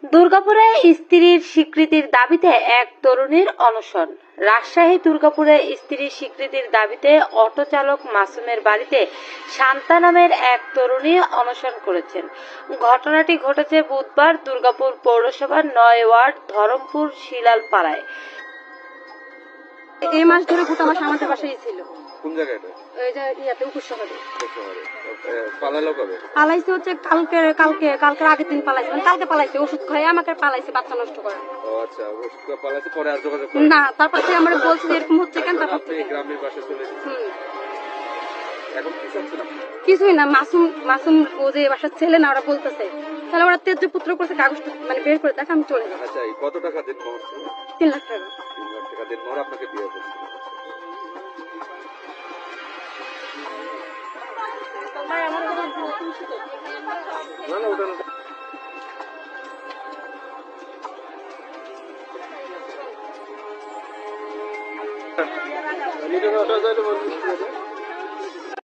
দুর্গাপুরে স্ত্রীর স্বীকৃতির দাবিতে এক তরুণীর অনশন। রাজশাহী দুর্গাপুরে স্ত্রীর স্বীকৃতির দাবিতে অটো চালক মাসুমের বাড়িতে শান্তা নামের এক তরুণী অনশন করেছেন। ঘটনাটি ঘটেছে বুধবার দুর্গাপুর পৌরসভার ৯ ওয়ার্ড ধরমপুর শিলালপাড়ায়। এই মাস ধরে গোটা মাস আমাদের বাসায় ছিল। কোন জায়গাটা? এই যে ইয়াতে উপশহরে। পালালো কবে? পালাইছে হচ্ছে কালকে আগের দিন পালাইছে, মানে কালকে পালাইছে, ওষুধ খাই আমাকে পালাইছে, বাচ্চা নষ্ট করে। ও আচ্ছা, ওষুধ পালাইছে, পরে আর যোগাযোগ করেন না, তারপর থেকে আমরা বলছি যে এরকম হচ্ছে কেন, তারপর আপনি থেকে গ্রামের বাসায় চলে এসেছেন। এখন কি চাচ্ছেন আপনি? কিছুই না। মাসুম ও যে বাসার ছেলে না, ওরা বলতেছে তাহলে ওরা তেজ্য পুত্র করছে, কাগজটা মানে বের করে দেখে আমি চলে যাবো। আচ্ছা, কত টাকা দিন মোহর ছিল? 3 লাখ টাকা। 3 লাখ টাকা দিন মোহর আপনাকে বিয়ে করছিল। না না, ওটা না। আমি তো ওটা যাইলে বলছি